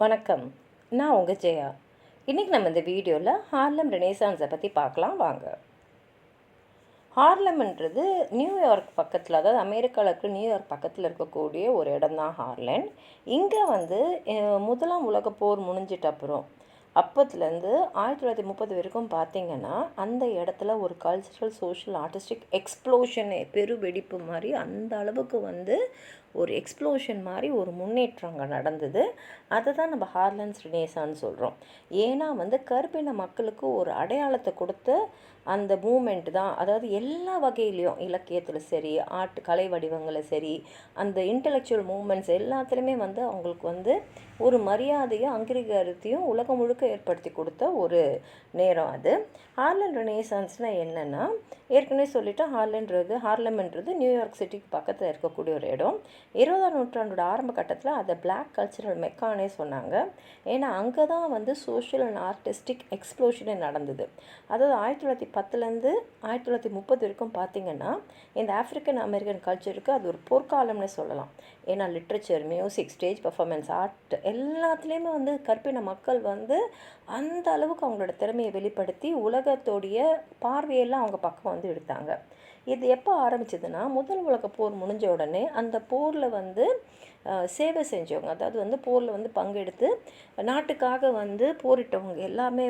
வணக்கம். நான் உங்கள் ஜெயா. இன்றைக்கி நம்ம இந்த வீடியோவில் ஹார்லம் ரெனேசான்ஸை பற்றி பார்க்கலாம் வாங்க. ஹார்லம்ன்றது நியூயார்க் பக்கத்தில், அதாவது அமெரிக்காவில் இருக்கிற நியூயார்க் பக்கத்தில் இருக்கக்கூடிய ஒரு இடம் தான் ஹார்லன். இங்கே முதலாம் உலகப் போர் முடிஞ்சிட்ட அப்புறம் அப்போத்துலேருந்து 1930 வரைக்கும் பார்த்திங்கன்னா அந்த இடத்துல ஒரு கல்ச்சுரல் சோஷியல் ஆர்டிஸ்டிக் எக்ஸ்ப்ளோஷனே பெரு வெடிப்பு மாதிரி அந்த அளவுக்கு ஒரு எக்ஸ்ப்ளோஷன் மாதிரி ஒரு முன்னேற்றம் அங்கே நடந்தது. அதை தான் நம்ம ஹார்லன்ஸ் ரெனேசான்னு சொல்கிறோம். ஏன்னா கருப்பின மக்களுக்கு ஒரு அடையாளத்தை கொடுத்த அந்த மூமெண்ட் தான். அதாவது எல்லா வகையிலையும் இலக்கியத்தில் சரி, கலை வடிவங்களை சரி, அந்த இன்டெலெக்சுவல் மூமெண்ட்ஸ் எல்லாத்துலேயுமே அவங்களுக்கு ஒரு மரியாதையும் அங்கீகாரத்தையும் உலகம் முழுக்க ஏற்படுத்தி கொடுத்த ஒரு நேரம் அது. ஹார்லன் ரெனேசான்ஸ்னால் என்னென்னா, ஏற்கனவே சொல்லிவிட்டு ஹார்லம்ன்றது நியூயார்க் சிட்டிக்கு பக்கத்தில் இருக்கக்கூடிய ஒரு இடம். 20ஆம் நூற்றாண்டோட ஆரம்ப கட்டத்தில் அதை பிளாக் கல்ச்சரல் மெக்கானே சொன்னாங்க. ஏன்னா அங்கே தான் சோஷியல் அண்ட் ஆர்டிஸ்டிக் எக்ஸ்ப்ளோஷனே நடந்தது. அதாவது 1910லேருந்து 1930 வரைக்கும் பார்த்திங்கன்னா இந்த ஆஃப்ரிக்கன் அமெரிக்கன் கல்ச்சருக்கு அது ஒரு போர்க்காலம்னு சொல்லலாம். ஏன்னா literature, music, stage performance, art எல்லாத்துலேயுமே கற்பின மக்கள் அந்த அளவுக்கு அவங்களோட திறமையை வெளிப்படுத்தி உலகத்தோடைய பார்வையெல்லாம் அவங்க பக்கம் எடுத்தாங்க. இது எப்போ ஆரம்பிச்சதுன்னா, முதல் உலக போர் முடிஞ்ச உடனே அந்த போரில் சேவை செஞ்சவங்க, அதாவது போரில் பங்கெடுத்து நாட்டுக்காக போரிட்டவங்க எல்லாமே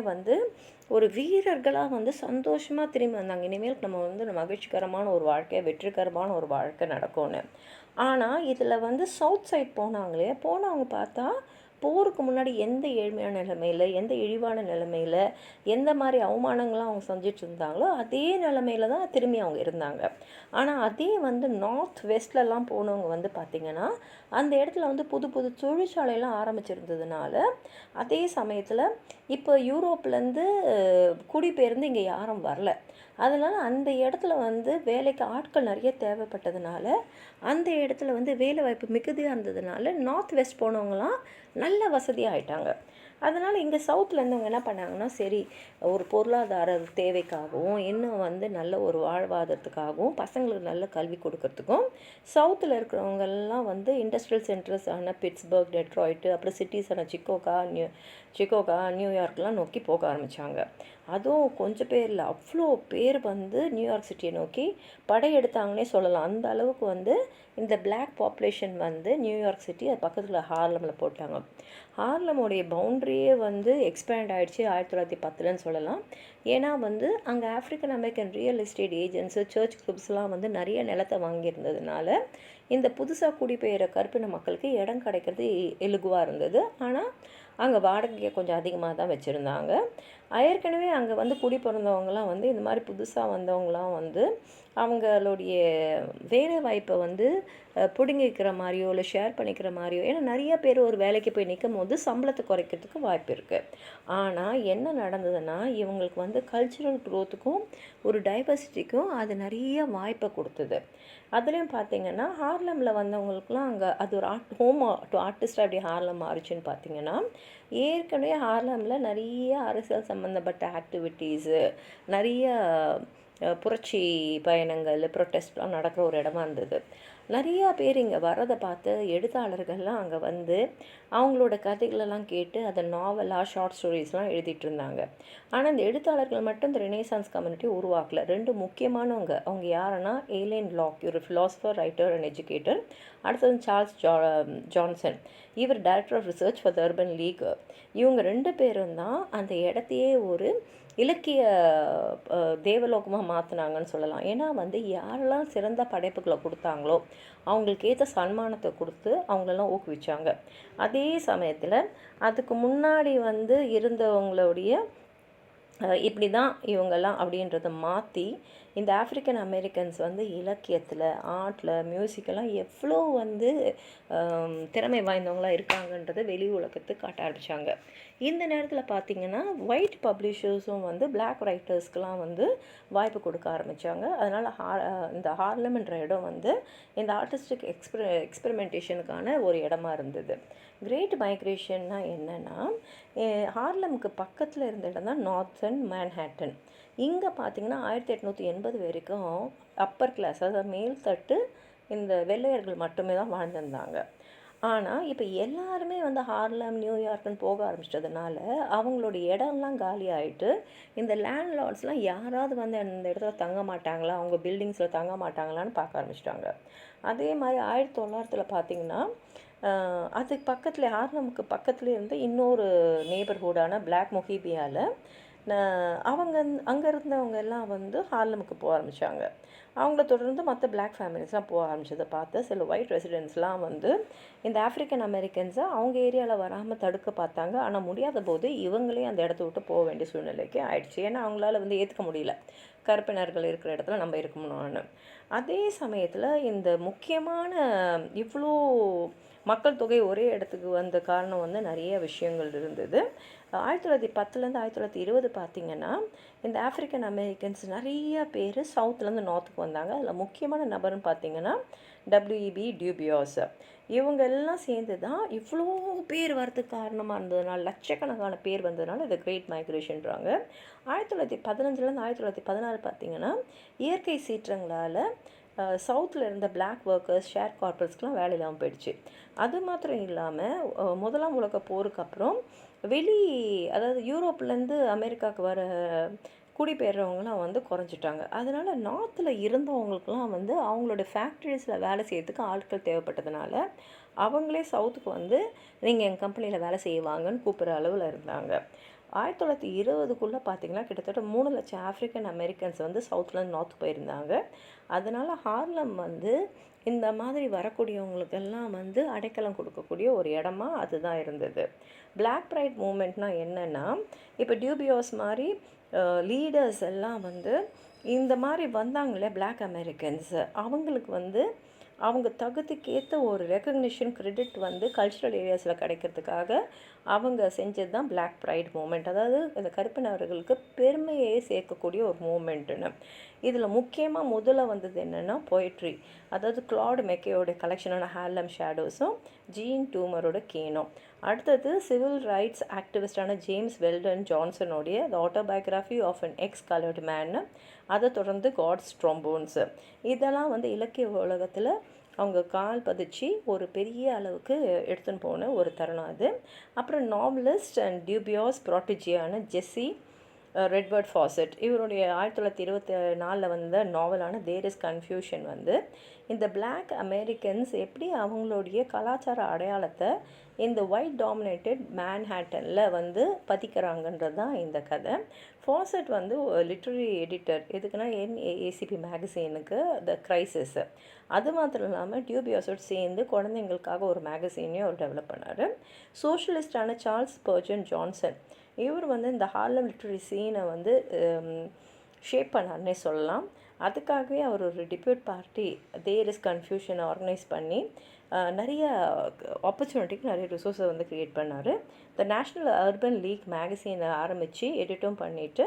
ஒரு வீரர்களாக சந்தோஷமாக திரும்பி வந்தாங்க. இனிமேல் நம்ம மகிழ்ச்சிகரமான ஒரு வாழ்க்கை, வெற்றிகரமான ஒரு வாழ்க்கை நடக்கும்னு. ஆனால் இதில் சவுத் சைட் போனவங்க பார்த்தா போருக்கு முன்னாடி எந்த ஏழ்மையான நிலைமையில், எந்த இழிவான நிலைமையில், எந்த மாதிரி அவமானங்கள்லாம் அவங்க செஞ்சிட்டு இருந்தாங்களோ அதே நிலைமையில தான் திரும்பி அவங்க இருந்தாங்க. ஆனால் அதே நார்த் வெஸ்ட்லலாம் போனவங்க பார்த்திங்கன்னா அந்த இடத்துல புது புது தொழிற்சாலையெல்லாம் ஆரம்பிச்சிருந்ததுனால, அதே சமயத்தில் இப்போ யூரோப்லேருந்து குடிபெயர்ந்து இங்கே யாரும் வரல. அதனால் அந்த இடத்துல வேலைக்கு ஆட்கள் நிறைய தேவைப்பட்டதுனால, அந்த இடத்துல வேலைவாய்ப்பு மிகுதியாக இருந்ததுனால நார்த் வெஸ்ட் போனவங்களாம் நல்ல வசதியாக ஆயிட்டாங்க. அதனால் இங்கே சவுத்தில் இருந்தவங்க என்ன பண்ணாங்கன்னா, சரி ஒரு பொருளாதார தேவைக்காகவும், இன்னும் நல்ல ஒரு வாழ்வாதாரத்துக்காகவும், பசங்களுக்கு நல்ல கல்வி கொடுக்கறதுக்கும் சவுத்தில் இருக்கிறவங்கெல்லாம் இண்டஸ்ட்ரியல் சென்டர்ஸான பிட்ஸ்பர்க், டெட்ராய்ட்டு, அப்புறம் சிட்டிஸான சிக்கோகா, நியூயார்க்லாம் நோக்கி போக ஆரம்பித்தாங்க. அதுவும் கொஞ்சம் பேர் இல்லை, அவ்வளோ பேர் நியூயார்க் சிட்டியை நோக்கி படையெடுத்தாங்கன்னே சொல்லலாம். அந்த அளவுக்கு இந்த பிளாக் பாப்புலேஷன் நியூயார்க் சிட்டி அது பக்கத்தில் ஹார்லமில் போட்டாங்க. ஹார்லமுடைய பவுண்ட்ரியே எக்ஸ்பேண்ட் ஆகிடுச்சு 1910ன்னு சொல்லலாம். ஏன்னா அங்கே African American real estate agents, church குரூப்ஸ்லாம் நிறைய நிலத்தை வாங்கியிருந்ததுனால இந்த புதுசாக குடிபெயர கருப்பின மக்களுக்கு இடம் கிடைக்கிறது இலகுவாக இருந்தது. ஆனால் அங்கே வாடகையை கொஞ்சம் அதிகமாக தான் வச்சுருந்தாங்க. ஏற்கனவே அங்கே குடி பிறந்தவங்களாம் இந்த மாதிரி புதுசாக வந்தவங்களாம் அவங்களுடைய வேலை வாய்ப்பை பிடுங்கிக்கிற மாதிரியோ இல்லை ஷேர் பண்ணிக்கிற மாதிரியோ, ஏன்னா நிறைய பேர் ஒரு வேலைக்கு போய் நிற்கும் போது சம்பளத்தை குறைக்கிறதுக்கு வாய்ப்பு இருக்குது. ஆனால் என்ன நடந்ததுன்னா, இவங்களுக்கு கல்ச்சுரல் க்ரோத்துக்கும் ஒரு டைவர்சிட்டிக்கும் அது நிறைய வாய்ப்பை கொடுத்தது. அதுலேயும் பார்த்திங்கன்னா ஹார்லமில் வந்தவங்களுக்குலாம் அங்கே அது ஒரு ஹோம் டு ஆர்டிஸ்ட் அப்படி ஹார்லம் மாறிச்சுன்னு பார்த்திங்கன்னா, ஏற்கனவே ஹார்லமில் நிறைய அரசியல் சம்மந்தப்பட்ட ஆக்டிவிட்டீஸு, நிறைய புரட்சி பயணங்கள், ப்ரொட்டஸ்ட்லாம் நடக்கிற ஒரு இடமா இருந்தது. நிறையா பேர் இங்கே வர்றதை பார்த்து எழுத்தாளர்கள்லாம் அங்கே அவங்களோட கதைகளெல்லாம் கேட்டு அதை நாவலாக, ஷார்ட் ஸ்டோரிஸ்லாம் எழுதிட்டு இருந்தாங்க. ஆனால் இந்த எழுத்தாளர்கள் மட்டும் இந்த ரெனேசான்ஸ் கம்யூனிட்டி உருவாக்கல. 2 முக்கியமானவங்க, அவங்க யாருன்னா ஏலியன் லாக், ஒரு ஃபிலாசபர், ரைட்டர் அண்ட் எஜுகேட்டர். அடுத்தது சார்ல்ஸ் ஜான்சன், இவர் director of research for the urban league. இவங்க 2 பேரும் தான் அந்த இடத்தையே ஒரு இலக்கிய தேவலோகமாக மாற்றினாங்கன்னு சொல்லலாம். ஏன்னா யாரெல்லாம் சிறந்த படைப்புகளை கொடுத்தாங்களோ அவங்களுக்கு ஏற்ற சன்மானத்தை கொடுத்து அவங்களெல்லாம் ஊக்குவிச்சாங்க. அதே சமயத்தில் அதுக்கு முன்னாடி இருந்தவங்களுடைய இப்படி தான் இவங்கெல்லாம் அப்படின்றத மாற்றி இந்த ஆஃப்ரிக்கன் அமெரிக்கன்ஸ் இலக்கியத்தில், ஆர்ட்டில், மியூசிக்கெல்லாம் எவ்வளோ திறமை வாய்ந்தவங்களாக இருக்காங்கன்றதை வெளி உலகத்துக்கு காட்ட ஆரம்பித்தாங்க. இந்த நேரத்தில் பார்த்திங்கன்னா ஒயிட் பப்ளிஷர்ஸும் பிளாக் ரைட்டர்ஸ்க்கெலாம் வாய்ப்பு கொடுக்க ஆரம்பித்தாங்க. அதனால் இந்த ஹார்லம்ன்ற இடம் இந்த ஆர்டிஸ்டிக் எக்ஸ்பெரிமெண்டேஷனுக்கான ஒரு இடமா இருந்தது. கிரேட் மைக்ரேஷன்னா என்னென்னா, ஹார்லமுக்கு பக்கத்தில் இருந்த இடம் தான் நார்த்தன் மேன்ஹேட்டன். இங்கே பார்த்திங்கன்னா 1880 வரைக்கும் அப்பர் கிளாஸ், அதாவது மேல் தட்டு இந்த வெள்ளையர்கள் மட்டுமே தான் வாழ்ந்திருந்தாங்க. ஆனால் இப்போ எல்லாருமே வந்து ஹார்லம் நியூயார்க்குன்னு போக ஆரம்பிச்சிட்டதுனால அவங்களோட இடம்லாம் காலி ஆகிட்டு இந்த லேண்ட்லார்ட்ஸ்லாம் யாராவது வந்து அந்த இடத்துல தங்க மாட்டாங்களா, அவங்க பில்டிங்ஸில் தங்க மாட்டாங்களான்னு பார்க்க ஆரம்பிச்சிட்டாங்க. அதே மாதிரி 1900 பார்த்திங்கன்னா அதுக்கு பக்கத்தில் ஹார்லமுக்கு பக்கத்துலேயே இருந்து இன்னொரு நெய்பர்ஹுட்டான பிளாக் மொஹிபியாவில் அவங்க அங்கே இருந்தவங்க எல்லாம் வந்து ஹார்லமுக்கு போக ஆரம்பித்தாங்க. அவங்கள தொடர்ந்து மற்ற பிளாக் ஃபேமிலிஸ்லாம் போக ஆரம்பிச்சதை பார்த்து சில ஒயிட் ரெசிடென்ட்ஸ்லாம் வந்து இந்த ஆஃப்ரிக்கன் அமெரிக்கன்ஸை அவங்க ஏரியாவில் வராமல் தடுக்க பார்த்தாங்க. ஆனால் முடியாத போது இவங்களே அந்த இடத்த விட்டு போக வேண்டிய சூழ்நிலைக்கு ஆயிடுச்சு. ஏன்னா அவங்களால வந்து ஏற்றுக்க முடியல கருப்பினர்கள் இருக்கிற இடத்துல நம்ம இருக்கணும்னு. அதே சமயத்தில் இந்த முக்கியமான இவ்வளோ மக்கள் தொகை ஒரே இடத்துக்கு வந்த காரணம் வந்து நிறைய விஷயங்கள் இருந்தது. 1910லேருந்து 1920 பார்த்திங்கன்னா இந்த ஆஃப்ரிக்கன் அமெரிக்கன்ஸ் நிறைய பேர் சவுத்துலேருந்து நார்த்துக்கு வந்தாங்க. அதில் முக்கியமான நபர்னு பார்த்திங்கன்னா டபிள்யூஇபி டியூபியாஸ். இவங்க எல்லாம் சேர்ந்து தான் இவ்வளோ பேர் வரதுக்கு காரணமாக இருந்ததுனால, லட்சக்கணக்கான பேர் வந்ததுனால இதை கிரேட் மைக்ரேஷன்றாங்க. 1915லேருந்து 1916 பார்த்திங்கன்னா இயற்கை சீற்றங்களால் சவுத்தில் இருந்த பிளாக் ஒர்க்கர்ஸ் ஷேர் கார்பரேட்ஸ்க்கெலாம் வேலை இல்லாமல் போயிடுச்சு. அது மாத்திரம் இல்லாமல் முதலாம் உலக போருக்கு அப்புறம் அதாவது யூரோப்லேருந்து அமெரிக்காவுக்கு வர குடிபெயர்றவங்களாம் வந்து குறைஞ்சிட்டாங்க. அதனால் நார்த்தில் இருந்தவங்களுக்கெல்லாம் வந்து அவங்களோட ஃபேக்ட்ரிஸில் வேலை செய்யறதுக்கு ஆட்கள் தேவைப்பட்டதுனால அவங்களே சவுத்துக்கு வந்து நீங்கள் எங்கள் கம்பெனியில் வேலை செய்வாங்கன்னு கூப்பிட்ற அளவில் இருந்தாங்க. 1920க்குள்ளே பார்த்திங்கன்னா கிட்டத்தட்ட 3 லட்சம் ஆஃப்ரிக்கன் அமெரிக்கன்ஸ் வந்து சவுத்லேருந்து நார்த் போயிருந்தாங்க. அதனால் ஹார்லம் வந்து இந்த மாதிரி வரக்கூடியவங்களுக்கெல்லாம் வந்து அடைக்கலம் கொடுக்கக்கூடிய ஒரு இடமா அதுதான் இருந்தது. பிளாக் ப்ரைட் மூமெண்ட்னால் என்னென்னா, இப்போ டியூபியோஸ் மாதிரி லீடர்ஸ் எல்லாம் வந்து இந்த மாதிரி வந்தாங்களே பிளாக் அமெரிக்கன்ஸ், அவங்களுக்கு வந்து அவங்க தகுதிக்கேற்ற ஒரு ரெக்கக்னிஷன் கிரெடிட் வந்து கல்ச்சுரல் ஏரியாஸில் கிடைக்கிறதுக்காக அவங்க செஞ்சது தான் பிளாக் ப்ரைட் மூமெண்ட். அதாவது இந்த கருப்பினவர்களுக்கு பெருமையை சேர்க்கக்கூடிய ஒரு மூமெண்ட்டுன்னு. இதில் முக்கியமாக முதல்ல வந்தது என்னென்னா பொயட்ரி. அதாவது கிளாட் மெக்கேயோட கலெக்ஷனான ஹார்லம் ஷேடோஸும் ஜீன் டூமரோட கேனோ. அடுத்தது சிவில் ரைட்ஸ் ஆக்டிவிஸ்டான ஜேம்ஸ் வெல்டன் ஜான்சனோடைய the autobiography of an ex coloured man. அதை தொடர்ந்து காட்ஸ் ட்ரோம்போன்ஸு. இதெல்லாம் வந்து இலக்கிய உலகத்தில் அவங்க கால் பதிச்சு ஒரு பெரிய அளவுக்கு எடுத்துன்னு போன ஒரு தருணம் அது. அப்புறம் நாவலிஸ்ட் அண்ட் டியூபியாஸ் ப்ராட்டஜியான ஜெஸ்ஸி ரெட்வர்ட் ஃபாசெட், இவருடைய 1924 வந்த நாவலான தேர் இஸ் கன்ஃபியூஷன் வந்து இந்த பிளாக் அமெரிக்கன்ஸ் எப்படி அவங்களுடைய கலாச்சார அடையாளத்தை இந்த ஒயிட் டாமினேட்டட் மேன்ஹேட்டனில் வந்து பதிக்கிறாங்கன்றது தான் இந்த கதை. ஃபாசெட் வந்து லிட்ரரி எடிட்டர், எதுக்குன்னா NAACP மேகசீனுக்கு த கிரைசிஸ். அது மாத்திரம் இல்லாமல் டியூபியாஸோடு சேர்ந்து குழந்தைங்களுக்காக ஒரு மேகசீனையும் அவர் டெவலப் பண்ணார். சோஷலிஸ்டான சார்ல்ஸ் பர்ஜன் ஜான்சன், இவர் வந்து இந்த ஹார்லம் லிட்ரரி சீனை வந்து ஷேப் பண்ணார்னே சொல்லலாம். அதுக்காகவே அவர் ஒரு டிபேட் பார்ட்டி தேர் இஸ் கன்ஃபியூஷனை ஆர்கனைஸ் பண்ணி நிறைய ஆப்பர்ச்சுனிட்டிக்கு நிறைய ரிசோர்ஸை வந்து க்ரியேட் பண்ணார். த நேஷ்னல் அர்பன் லீக் மேகசீனை ஆரம்பித்து எடிட்டும் பண்ணிவிட்டு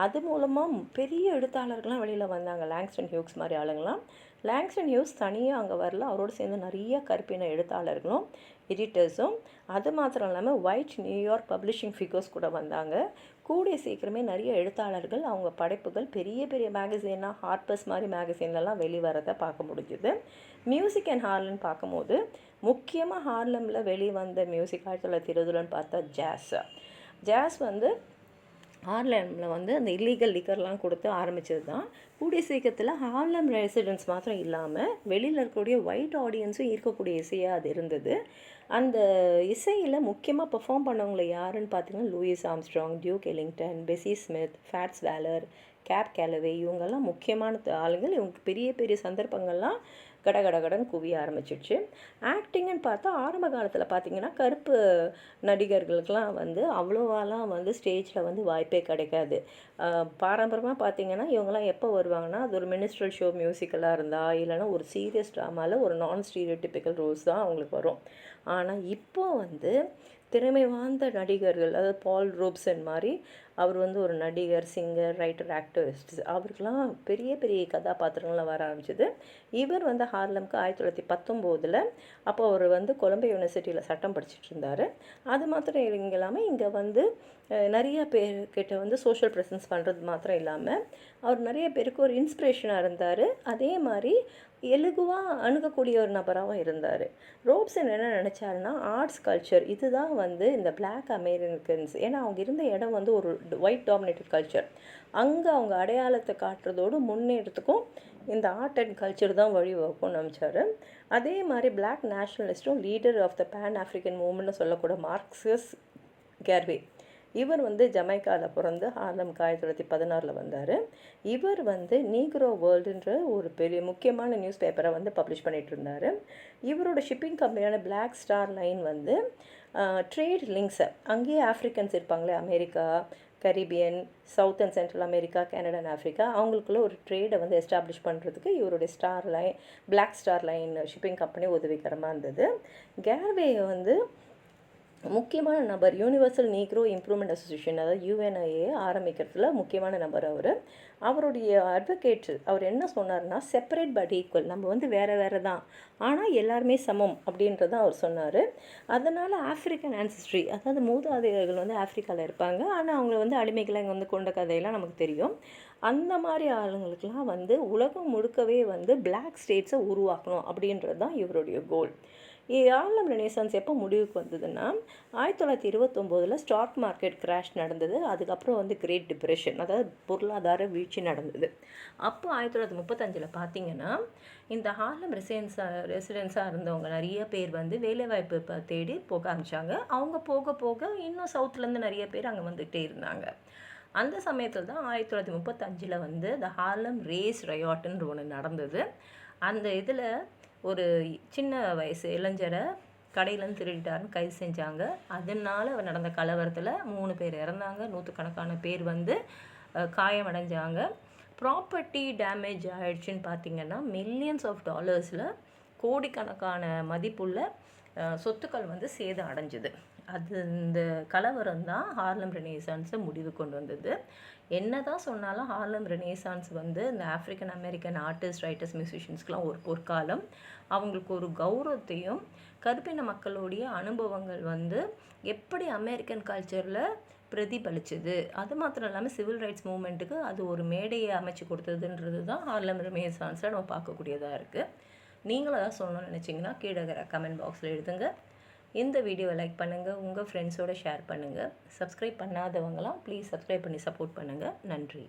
அது மூலமாக பெரிய எழுத்தாளர்கள்லாம் வெளியில் வந்தாங்க. லாங்ஸ்டன் ஹியூக்ஸ் மாதிரி ஆளுங்களாம். லாங்ஸ்டன் ஹியூக்ஸ் தனியாக அங்கே வரல, அவரோடு சேர்ந்து நிறைய கருப்பின எழுத்தாளர்களும் எடிட்டர்ஸும். அது மாத்திரம் இல்லாமல் ஒயிட் நியூயார்க் பப்ளிஷிங் ஃபிகர்ஸ் கூட வந்தாங்க. கூடிய சீக்கிரமே நிறைய எழுத்தாளர்கள் அவங்க படைப்புகள் பெரிய பெரிய மேகசீனாக ஹார்பர்ஸ் மாதிரி மேகசீன்லலாம் வெளிவரதை பார்க்க முடிஞ்சுது. மியூசிக் அண்ட் ஹார்லம்னு பார்க்கும்போது முக்கியமாக ஹார்லமில் வெளிவந்த மியூசிக் 1920 பார்த்தா ஜாஸ் வந்து ஹார்லமில் வந்து அந்த இல்லீகல் லிக்கர்லாம் கொடுத்து ஆரம்பித்தது தான். கூடிய சீக்கிரத்தில் ஹார்லம் ரெசிடென்ட்ஸ் மாத்திரம் இல்லாமல் வெளியில் இருக்கக்கூடிய ஒயிட் ஆடியன்ஸும் இருக்கக்கூடிய இசையாக அது இருந்தது. அந்த இசையில் முக்கியமாக பெர்ஃபார்ம் பண்ணவங்கள யாருன்னு பார்த்தீங்கன்னா Louis Armstrong, Duke Ellington, Bessie Smith, Fats Waller, Cab Calloway, இவங்கெல்லாம் முக்கியமான ஆளுங்கள். இவங்க பெரிய பெரிய சந்தர்ப்பங்கள்லாம் கடகடகடன் குவிய ஆரம்பிச்சிடுச்சு. ஆக்டிங்குன்னு பார்த்தா ஆரம்ப காலத்தில் பார்த்திங்கன்னா கருப்பு நடிகர்களுக்கெலாம் வந்து அவ்வளோவாலாம் வந்து ஸ்டேஜில் வந்து வாய்ப்பே கிடைக்காது. பாரம்பரியமாக பார்த்திங்கன்னா இவங்கெல்லாம் எப்போ வருவாங்கன்னா அது ஒரு மினிஸ்ட்ரல் ஷோ மியூசிக்கலாக இருந்தால், இல்லைனா ஒரு சீரியஸ் ட்ராமாவில் ஒரு நான் ஸ்டீரியோடிபிக்கல் ரோல்ஸ் தான் அவங்களுக்கு வரும். ஆனால் இப்போது வந்து திறமை வாய்ந்த நடிகர்கள், அதாவது பால் ரோப்சன் மாதிரி அவர் வந்து ஒரு நடிகர், சிங்கர், ரைட்டர், ஆக்டிவிஸ்ட், அவருக்கெல்லாம் பெரிய பெரிய கதாபாத்திரங்கள்லாம் வர ஆரம்பிச்சிது. இவர் வந்து ஹார்லம்க்கு 1919 அப்போ அவர் வந்து கொலம்பியா யூனிவர்சிட்டியில் சட்டம் படிச்சுட்டு இருந்தார். அது மாத்திரம் இல்லாமல் இங்கே வந்து நிறைய பேர்கிட்ட வந்து சோஷியல் ப்ரெசன்ஸ் பண்ணுறது மாத்திரம் இல்லாமல் அவர் நிறைய பேருக்கு ஒரு இன்ஸ்பிரேஷனாக இருந்தார். அதே மாதிரி எளிகுவாக அணுகக்கூடிய ஒரு நபராகவும் இருந்தார். ரோப்சன் என்ன நினச்சாருன்னா, ஆர்ட்ஸ் கல்ச்சர் இதுதான் வந்து இந்த பிளாக் அமெரிக்கன்ஸ், ஏன்னா அவங்க இருந்த இடம் வந்து ஒரு ஒயிட் டாமினேட்டட் கல்ச்சர், அங்கே அவங்க அடையாளத்தை காட்டுறதோடு முன்னேறத்துக்கும் இந்த ஆர்ட் அண்ட் கல்ச்சர் தான் வழிவகுக்கும்னு நினச்சாரு. அதே மாதிரி பிளாக் நேஷ்னலிஸ்ட்டும் leader of the Pan African மூவ்மெண்ட்னு சொல்லக்கூடிய மார்க்சிஸ் கேர்வே, இவர் வந்து ஜமைக்காவில் பிறந்து ஹார்லம் 1916 வந்தார். இவர் வந்து நீக்ரோ வேர்ல்டுன்ற ஒரு பெரிய முக்கியமான நியூஸ் பேப்பரை வந்து பப்ளிஷ் பண்ணிகிட்டு இருந்தார். இவரோட ஷிப்பிங் கம்பெனியான பிளாக் ஸ்டார் லைன் வந்து ட்ரேட் லிங்க்ஸை, அங்கேயே ஆஃப்ரிக்கன்ஸ் இருப்பாங்களே, America, Caribbean, South and Central America, Canada and Africa, அவங்களுக்குள்ள ஒரு ட்ரேடை வந்து எஸ்டாப்ளிஷ் பண்ணுறதுக்கு இவருடைய Star Line, Black Star Line shipping company உதவிகரமாக இருந்தது. கேர்வே வந்து முக்கியமான நபர் யூனிவர்சல் நீக்ரோ இம்ப்ரூவ்மெண்ட் அசோசியேஷன், அதாவது யுஎன்ஐஏ ஆரம்பிக்கிறதுல முக்கியமான நபர் அவர். அவருடைய அட்வொகேட் அவர் என்ன சொன்னார்னா, செப்பரேட் பட் ஈக்குவல், நம்ம வந்து வேறு வேறு தான், ஆனால் எல்லாருமே சமம் அப்படின்றதான் அவர் சொன்னார். அதனால் ஆஃப்ரிக்கன் ஆன்சிஸ்ட்ரி, அதாவது மூதாதையர்கள் வந்து ஆஃப்ரிக்காவில் இருப்பாங்க, ஆனால் அவங்கள வந்து அடிமைகளை இங்கே வந்து கொண்ட கதையெல்லாம் நமக்கு தெரியும். அந்த மாதிரி ஆளுங்களுக்கெல்லாம் வந்து உலகம் முழுக்கவே வந்து பிளாக் ஸ்டேட்ஸை உருவாக்கணும் அப்படின்றது தான் இவருடைய கோல். ஹார்லம் ரெனேசான்ஸ் எப்போ முடிவுக்கு வந்ததுன்னா, 1929 ஸ்டாக் மார்க்கெட் கிராஷ் நடந்தது. அதுக்கப்புறம் வந்து கிரேட் டிப்ரெஷன், அதாவது பொருளாதார வீழ்ச்சி நடந்தது. அப்போ 1935 பார்த்திங்கன்னா, இந்த ஹார்லம் ரெசிடென்ஸாக இருந்தவங்க நிறைய பேர் வந்து வேலைவாய்ப்பு தேடி போக ஆரம்பித்தாங்க. அவங்க போக போக இன்னும் சவுத்துலேருந்து நிறைய பேர் அங்கே வந்துகிட்டே இருந்தாங்க. அந்த சமயத்தில் தான் 1935 வந்து த ஹார்லம் ரேஸ் ரயாட்டுன்னு ஒன்று நடந்தது. அந்த இதில் ஒரு சின்ன வயசு இளைஞரை கடையிலேருந்து திருடிட்டாருன்னு கைது செஞ்சாங்க. அதனால் நடந்த கலவரத்தில் 3 பேர் இறந்தாங்க, நூற்றுக்கணக்கான பேர் வந்து காயமடைஞ்சாங்க. ப்ராப்பர்ட்டி டேமேஜ் ஆகிடுச்சின்னு பார்த்திங்கன்னா மில்லியன்ஸ் ஆஃப் டாலர்ஸில் கோடிக்கணக்கான மதிப்புள்ள சொத்துக்கள் வந்து சேதம் அடைஞ்சுது. அது இந்த கலவரம் தான் ஹார்லம் ரெனேசான்ஸை முடிவு கொண்டு வந்தது. என்ன தான் சொன்னாலும் ஹார்லம் ரெனேசான்ஸ் வந்து இந்த ஆஃப்ரிக்கன் அமெரிக்கன் ஆர்டிஸ்ட், ரைட்டர்ஸ், மியூசிஷியன்ஸ்க்கெலாம் ஒரு பொற்காலம். அவங்களுக்கு ஒரு கௌரவத்தையும், கருப்பின மக்களுடைய அனுபவங்கள் வந்து எப்படி அமெரிக்கன் கல்ச்சரில் பிரதிபலிச்சுது, அது மாத்திரம் இல்லாமல் சிவில் ரைட்ஸ் மூமெண்ட்டுக்கு அது ஒரு மேடையை அமைச்சு கொடுத்ததுன்றது தான் ஹார்லம் ரெனேசான்ஸில் நம்ம பார்க்கக்கூடியதாக இருக்குது. நீங்களும் அதான் சொல்லணும்னு நினச்சிங்கன்னா கீழே கமெண்ட் பாக்ஸில் எழுதுங்க. இந்த வீடியோவை லைக் பண்ணுங்கள், உங்கள் ஃப்ரெண்ட்ஸோடு ஷேர் பண்ணுங்கள். சப்ஸ்கிரைப் பண்ணாதவங்களாம் ப்ளீஸ் சப்ஸ்கிரைப் பண்ணி சப்போர்ட் பண்ணுங்கள். நன்றி.